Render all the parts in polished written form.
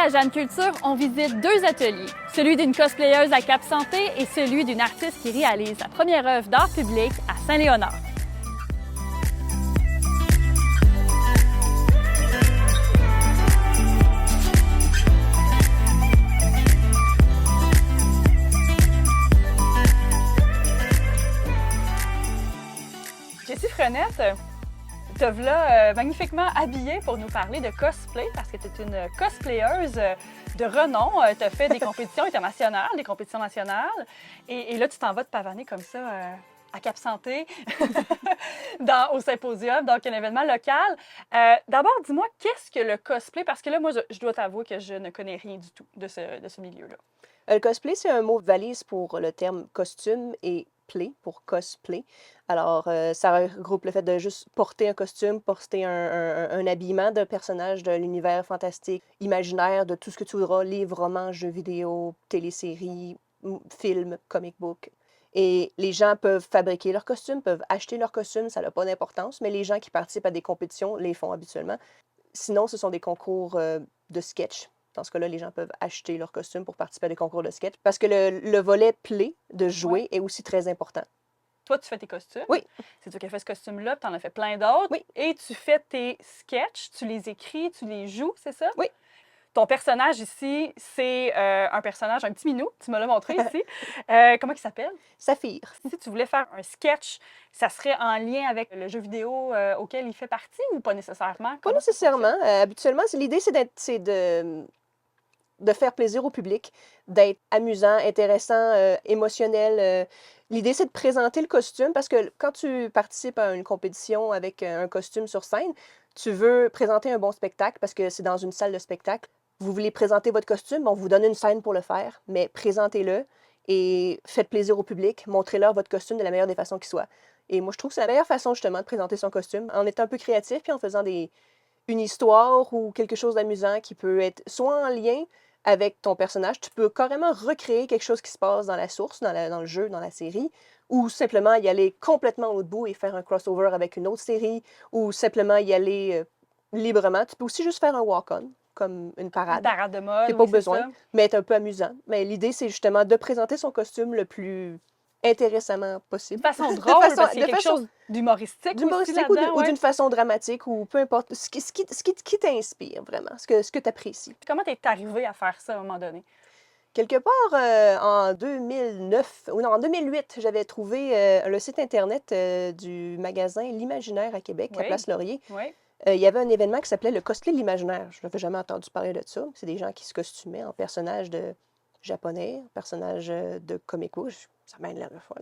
à Jeanne Culture, on visite deux ateliers, celui d'une cosplayeuse à Cap Santé et celui d'une artiste qui réalise sa première œuvre d'art public à Saint-Léonard. Jessie Frenette, te voilà magnifiquement habillée pour nous parler de cosplay parce que tu es une cosplayeuse de renom. Tu as fait des compétitions internationales, des compétitions nationales. Et là, tu t'en vas te pavaner comme ça à Cap Santé, au symposium, donc un événement local. D'abord, dis-moi, qu'est-ce que le cosplay? Parce que là, moi, je dois t'avouer que je ne connais rien du tout de ce milieu-là. Le cosplay, c'est un mot valise pour le terme costume et play pour cosplay. Alors, ça regroupe le fait de juste porter un costume, porter un habillement d'un personnage de l'univers fantastique, imaginaire, de tout ce que tu voudras, livres, romans, jeux vidéo, téléséries, films, comic book. Et les gens peuvent fabriquer leurs costumes, peuvent acheter leurs costumes, ça n'a pas d'importance, mais les gens qui participent à des compétitions les font habituellement. Sinon, ce sont des concours de sketch. Dans ce cas-là, les gens peuvent acheter leurs costumes pour participer à des concours de sketch. Parce que le volet play de jouer est aussi très important. Toi, tu fais tes costumes. Oui. C'est toi qui as fait ce costume-là, puis tu en as fait plein d'autres. Oui. Et tu fais tes sketchs, tu les écris, tu les joues, c'est ça? Oui. Ton personnage ici, c'est un personnage, un petit minou, tu me l'as montré ici. Comment il s'appelle? Saphir. Si tu voulais faire un sketch, ça serait en lien avec le jeu vidéo auquel il fait partie ou pas nécessairement? Pas nécessairement. Habituellement, l'idée, c'est de faire plaisir au public, d'être amusant, intéressant, émotionnel. L'idée, c'est de présenter le costume parce que quand tu participes à une compétition avec un costume sur scène, tu veux présenter un bon spectacle parce que c'est dans une salle de spectacle. Vous voulez présenter votre costume, on vous donne une scène pour le faire, mais présentez-le et faites plaisir au public, montrez-leur votre costume de la meilleure des façons qui soit. Et moi, je trouve que c'est la meilleure façon, justement, de présenter son costume, en étant un peu créatif puis en faisant une histoire ou quelque chose d'amusant qui peut être soit en lien avec ton personnage. Tu peux carrément recréer quelque chose qui se passe dans la source, dans le jeu, dans la série, ou simplement y aller complètement au bout et faire un crossover avec une autre série, ou simplement y aller librement. Tu peux aussi juste faire un walk-on, comme une parade. Une parade de mode, Tu n'as pas oui, besoin, mais être un peu amusant. Mais l'idée, c'est justement de présenter son costume le plus intéressamment possible. De façon drôle, parce qu'il y a quelque chose d'humoristique aussi là-dedans. Ou d'une façon dramatique, ou peu importe, ce qui t'inspire vraiment, ce que tu apprécies. Comment t'es arrivée à faire ça à un moment donné? Quelque part en 2009, ou non, en 2008, j'avais trouvé le site Internet du magasin L'Imaginaire à Québec, à Place Laurier. Oui. Il y avait un événement qui s'appelait le Cosplay de l'Imaginaire. Je n'avais jamais entendu parler de ça. C'est des gens qui se costumaient en personnages de japonais, personnages de comic book. Ça m'a l'air fun.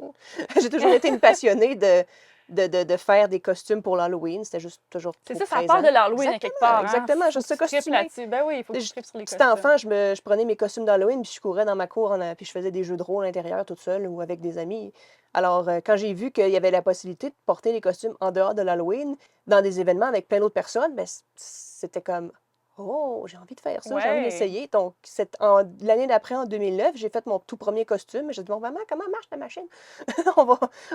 J'ai toujours été une passionnée de faire des costumes pour l'Halloween. C'était juste toujours trop C'est ça part de l'Halloween à quelque part. Exactement, je se costumais. Ben oui, il faut que tu tripes sur les costumes. J'étais enfant, je prenais mes costumes d'Halloween, puis je courais dans ma cour, puis je faisais des jeux de rôle à l'intérieur toute seule ou avec des amis. Alors, quand j'ai vu qu'il y avait la possibilité de porter les costumes en dehors de l'Halloween, dans des événements avec plein d'autres personnes, ben, c'était comme... Oh, j'ai envie de faire ça, j'ai envie d'essayer. Donc, l'année d'après, en 2009, j'ai fait mon tout premier costume. J'ai dit, bon, maman, comment marche la machine?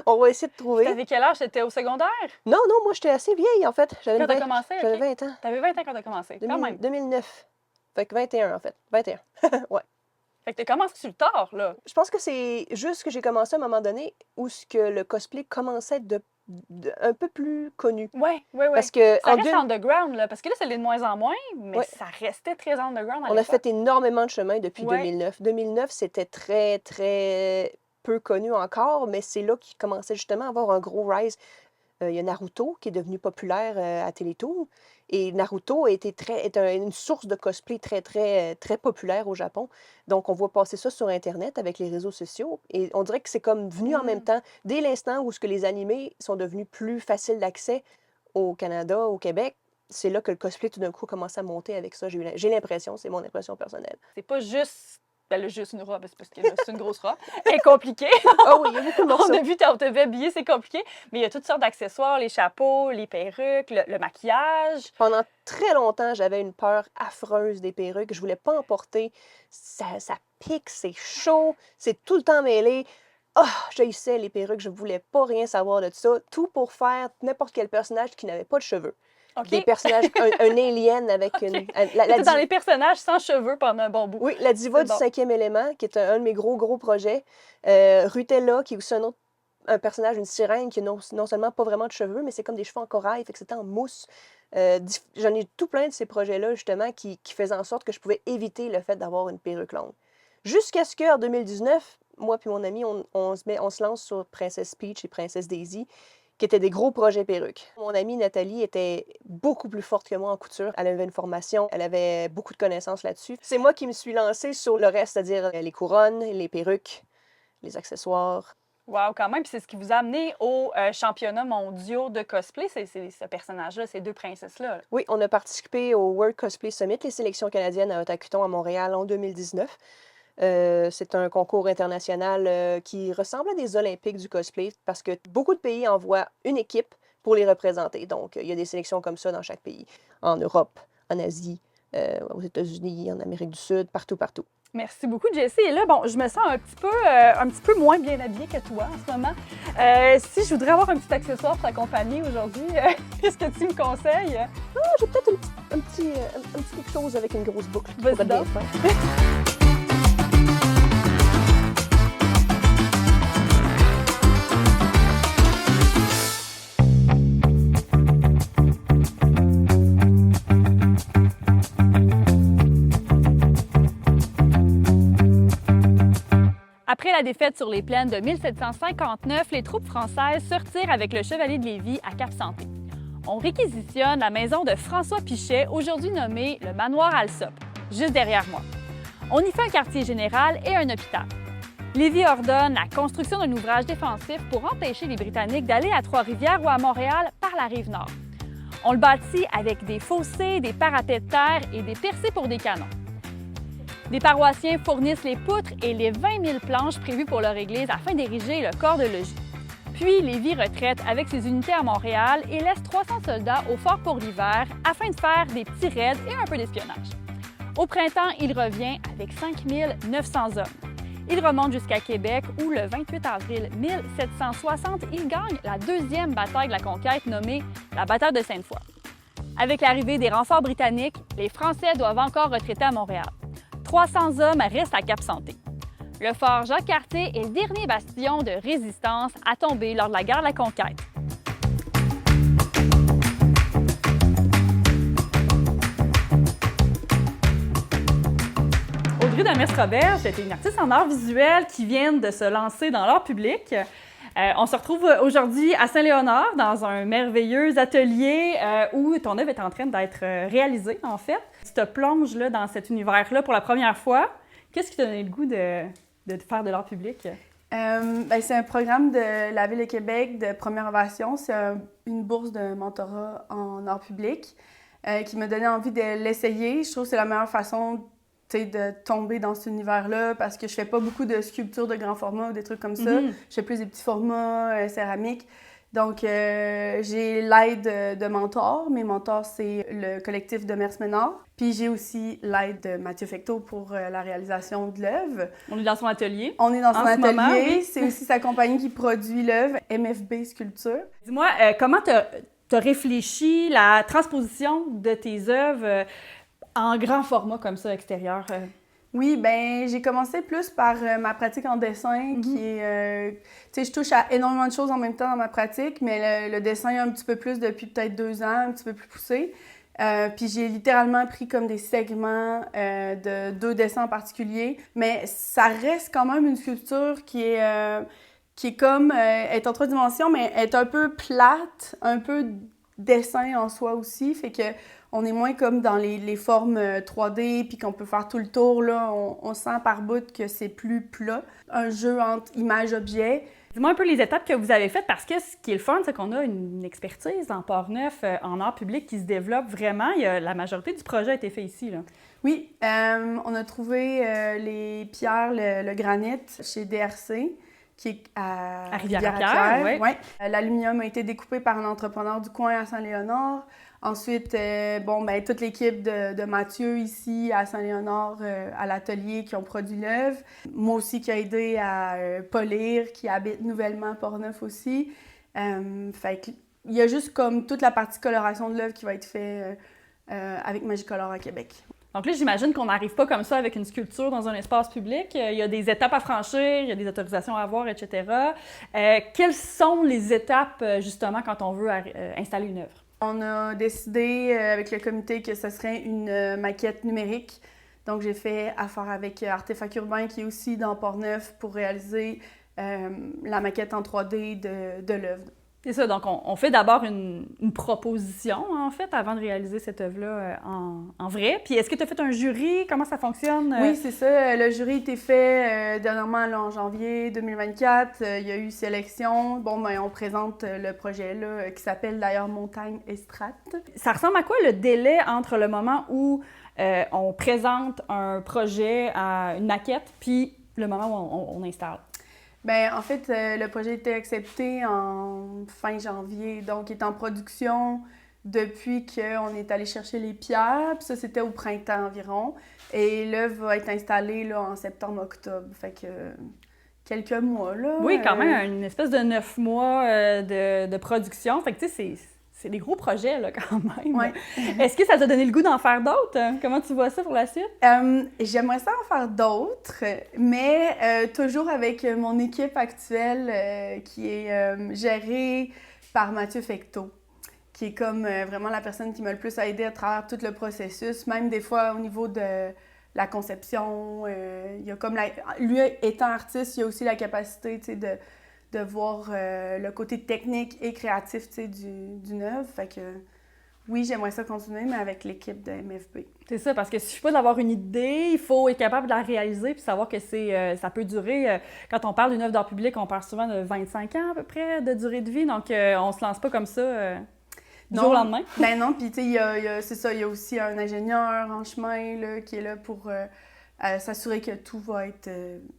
on va essayer de trouver. T'avais quel âge? T'étais au secondaire? Non, moi, j'étais assez vieille, en fait. Quand t'as commencé? J'avais 20 ans. T'avais 20 ans quand t'as commencé, quand même. 2009. Fait que 21, en fait. 21. Ouais. Fait que t'as commencé sur le tard, là. Je pense que c'est juste que j'ai commencé à un moment donné où le cosplay commençait à être un peu plus connu. Oui. Parce que ça reste underground, là. Parce que là, ça l'est de moins en moins, mais ça restait très underground à On a fait énormément de chemin depuis 2009. 2009, c'était très, très peu connu encore, mais c'est là qu'il commençait justement à avoir un gros rise. Il y a Naruto qui est devenu populaire à Télétoon. Et Naruto est une source de cosplay très, très, très populaire au Japon. Donc, on voit passer ça sur Internet avec les réseaux sociaux. Et on dirait que c'est comme venu en même temps. Dès l'instant où les animés sont devenus plus faciles d'accès au Canada, au Québec, c'est là que le cosplay, tout d'un coup, commence à monter avec ça. J'ai l'impression, c'est mon impression personnelle. C'est pas juste... Ben, juste une robe, c'est parce que c'est une grosse robe. Elle est compliquée. Ah oui, il y a beaucoup de morceaux. On a vu, on te fait habiller, c'est compliqué. Mais il y a toutes sortes d'accessoires, les chapeaux, les perruques, le maquillage. Pendant très longtemps, j'avais une peur affreuse des perruques. Je voulais pas en porter. Ça pique, c'est chaud, c'est tout le temps mêlé. J'haïssais les perruques, je voulais pas rien savoir de ça. Tout pour faire n'importe quel personnage qui n'avait pas de cheveux. OK. des personnages, un alien avec une... OK. C'était dans les personnages sans cheveux pendant un bon bout. Oui, la diva C'est du bon. cinquième élément, qui est un de mes gros projets. Rutella, qui est aussi un personnage, une sirène, qui n'a non seulement pas vraiment de cheveux, mais c'est comme des cheveux en corail, fait que c'était en mousse. J'en ai tout plein de ces projets-là, justement, qui faisaient en sorte que je pouvais éviter le fait d'avoir une perruque longue. Jusqu'à ce qu'en 2019, moi puis mon ami, on se lance sur Princess Peach et Princess Daisy, qui étaient des gros projets perruques. Mon amie Nathalie était beaucoup plus forte que moi en couture. Elle avait une formation, elle avait beaucoup de connaissances là-dessus. C'est moi qui me suis lancée sur le reste, c'est-à-dire les couronnes, les perruques, les accessoires. Wow, quand même. Puis c'est ce qui vous a amené aux championnats mondiaux de cosplay, c'est ce personnage-là, ces deux princesses-là. Oui, on a participé au World Cosplay Summit, les sélections canadiennes à Otakuton à Montréal en 2019. C'est un concours international qui ressemble à des Olympiques du cosplay parce que beaucoup de pays envoient une équipe pour les représenter. Donc, il y a des sélections comme ça dans chaque pays, en Europe, en Asie, aux États-Unis, en Amérique du Sud, partout. Merci beaucoup, Jessie. Et là, bon, je me sens un petit peu moins bien habillée que toi en ce moment. Si je voudrais avoir un petit accessoire pour t'accompagner aujourd'hui, qu'est-ce que tu me conseilles? J'ai peut-être un petit quelque chose avec une grosse boucle qui Vas-y pourrait bien donc. faire. Après la défaite sur les plaines de 1759, les troupes françaises se retirent avec le chevalier de Lévis à Cap-Santé. On réquisitionne la maison de François Pichet, aujourd'hui nommée le manoir Alsop, juste derrière moi. On y fait un quartier général et un hôpital. Lévis ordonne la construction d'un ouvrage défensif pour empêcher les Britanniques d'aller à Trois-Rivières ou à Montréal par la rive nord. On le bâtit avec des fossés, des parapets de terre et des percées pour des canons. Des paroissiens fournissent les poutres et les 20 000 planches prévues pour leur église afin d'ériger le corps de logis. Puis, Lévis retraite avec ses unités à Montréal et laisse 300 soldats au fort pour l'hiver afin de faire des petits raids et un peu d'espionnage. Au printemps, il revient avec 5 900 hommes. Il remonte jusqu'à Québec où, le 28 avril 1760, il gagne la deuxième bataille de la conquête nommée la bataille de Sainte-Foy. Avec l'arrivée des renforts britanniques, les Français doivent encore retraiter à Montréal. 300 hommes restent à Cap-Santé. Le fort Jacques-Cartier est le dernier bastion de résistance à tomber lors de la guerre de la conquête. Audrey Demers-Roberge est une artiste en art visuel qui vient de se lancer dans l'art public. On se retrouve aujourd'hui à Saint-Léonard dans un merveilleux atelier où ton œuvre est en train d'être réalisée, en fait. Tu te plonges là, dans cet univers-là pour la première fois. Qu'est-ce qui t'a donné le goût de faire de l'art public? C'est un programme de la Ville de Québec de Première Ovation. C'est une bourse de mentorat en art public qui m'a donné envie de l'essayer. Je trouve que c'est la meilleure façon de tomber dans cet univers-là parce que je fais pas beaucoup de sculptures de grand format ou des trucs comme ça. Je fais plus des petits formats céramiques. Donc, j'ai l'aide de mentors. Mes mentors, c'est le collectif de Mers Ménard. Puis j'ai aussi l'aide de Mathieu Fecteau pour la réalisation de l'œuvre. On est dans son atelier. On est dans son atelier. Moment, oui. C'est aussi sa compagnie qui produit l'œuvre, MFB Sculpture. Dis-moi, comment tu as réfléchi la transposition de tes œuvres en grand format comme ça, extérieur? Oui, ben j'ai commencé plus par ma pratique en dessin, qui est... tu sais, je touche à énormément de choses en même temps dans ma pratique, mais le dessin un petit peu plus depuis peut-être 2 ans, un petit peu plus poussé. Puis j'ai littéralement pris comme des segments de 2 dessins en particulier, mais ça reste quand même une sculpture qui est comme... est en 3 dimensions, mais est un peu plate, un peu dessin en soi aussi, fait que on est moins comme dans les formes 3D, puis qu'on peut faire tout le tour, là. On sent par bout que c'est plus plat. Un jeu entre image-objet. Dis-moi un peu les étapes que vous avez faites, parce que ce qui est le fun, c'est qu'on a une expertise en Port-Neuf, en art public, qui se développe vraiment. La majorité du projet a été fait ici, là. Oui, on a trouvé les pierres, le granit chez DRC, qui est à Rivière-à-Pierre. Oui. Ouais. L'aluminium a été découpé par un entrepreneur du coin à Saint-Léonard. Ensuite, toute l'équipe de Mathieu ici à Saint-Léonard, à l'atelier, qui ont produit l'œuvre. Moi aussi qui a aidé à polir, qui habite nouvellement à Port-Neuf aussi. Fait que il y a juste comme toute la partie coloration de l'œuvre qui va être faite avec Magicolor à Québec. Donc là, j'imagine qu'on n'arrive pas comme ça avec une sculpture dans un espace public. Il y a des étapes à franchir, il y a des autorisations à avoir, etc. Quelles sont les étapes, justement, quand on veut installer une œuvre? On a décidé avec le comité que ce serait une maquette numérique. Donc, j'ai fait affaire avec Artefact Urbain, qui est aussi dans Portneuf, pour réaliser la maquette en 3D de l'œuvre. C'est ça, donc on fait d'abord une proposition, en fait, avant de réaliser cette œuvre-là en vrai. Puis est-ce que tu as fait un jury? Comment ça fonctionne? Oui, c'est ça. Le jury a été fait dernièrement là, en janvier 2024. Il y a eu sélection. Bon, ben, on présente le projet là, qui s'appelle d'ailleurs Montagne et Strat. Ça ressemble à quoi le délai entre le moment où on présente un projet à une maquette, puis le moment où on installe? Bien, en fait, le projet a été accepté en fin janvier, donc il est en production depuis qu'on est allé chercher les pierres, puis ça, c'était au printemps environ. Et l'œuvre va être installée là, en septembre-octobre, fait que quelques mois, là. Oui, quand même, une espèce de 9 mois de production, fait que tu sais, c'est des gros projets, là, quand même. Ouais. Est-ce que ça t'a donné le goût d'en faire d'autres? Comment tu vois ça pour la suite? J'aimerais ça en faire d'autres, mais toujours avec mon équipe actuelle qui est gérée par Mathieu Fecteau, qui est comme vraiment la personne qui m'a le plus aidé à travers tout le processus, même des fois au niveau de la conception. Il y a comme lui étant artiste, il a aussi la capacité, tu sais, de voir le côté technique et créatif, tu sais, d'une œuvre. Fait que oui, j'aimerais ça continuer, mais avec l'équipe de MFB. C'est ça, parce que il suffit pas d'avoir une idée, il faut être capable de la réaliser puis savoir que ça peut durer. Quand on parle d'une œuvre d'art public, on parle souvent de 25 ans à peu près de durée de vie, donc on se lance pas comme ça du jour au lendemain. Ben non, puis tu sais, c'est ça, il y a aussi un ingénieur en chemin là, qui est là pour s'assurer que tout va être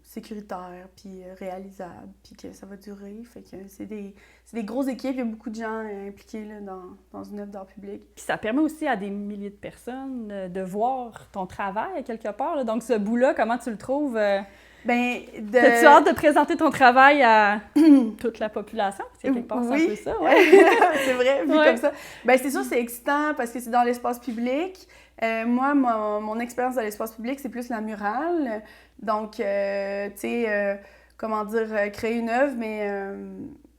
sécuritaire puis réalisable, puis que ça va durer. Fait que c'est des grosses équipes, il y a beaucoup de gens impliqués là, dans une œuvre d'art public. Puis ça permet aussi à des milliers de personnes de voir ton travail quelque part, là. Donc ce bout-là, comment tu le trouves? T'as-tu hâte de présenter ton travail à toute la population? Parce que quelque part, c'est un peu ça, ouais. C'est vrai, vu comme ça. Ben c'est sûr, c'est excitant parce que c'est dans l'espace public. Moi, mon expérience dans l'espace public, c'est plus la murale. Donc, tu sais, comment dire, créer une œuvre, mais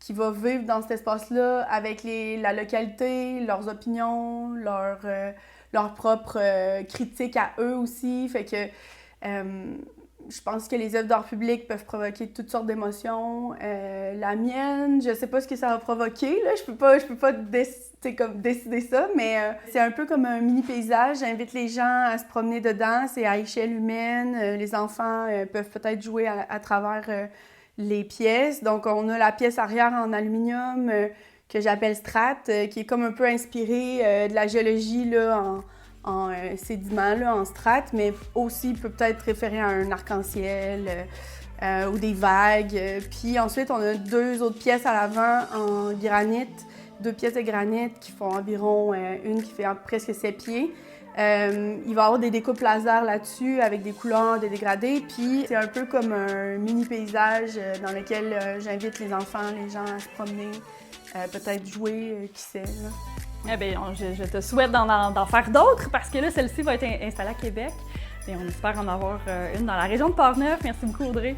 qui va vivre dans cet espace-là avec la localité, leurs opinions, leurs propres critiques à eux aussi. Fait que je pense que les œuvres d'art public peuvent provoquer toutes sortes d'émotions. La mienne, je sais pas ce que ça va provoquer, là. Je peux pas décider ça, mais c'est un peu comme un mini-paysage. J'invite les gens à se promener dedans. C'est à échelle humaine. Les enfants peuvent peut-être jouer à travers les pièces. Donc, on a la pièce arrière en aluminium que j'appelle Strat, qui est comme un peu inspirée de la géologie là, en sédiments, là, en strates, mais aussi peut-être référer à un arc-en-ciel ou des vagues. Puis ensuite, on a 2 autres pièces à l'avant en granit, 2 pièces de granit qui font environ une qui fait presque 7 pieds. Il va y avoir des découpes laser là-dessus avec des couleurs, des dégradés. Puis c'est un peu comme un mini-paysage dans lequel j'invite les enfants, les gens à se promener, peut-être jouer, qui sait, là. Eh bien, je te souhaite d'en faire d'autres parce que là, celle-ci va être installée à Québec. Et on espère en avoir une dans la région de Portneuf. Merci beaucoup, Audrey.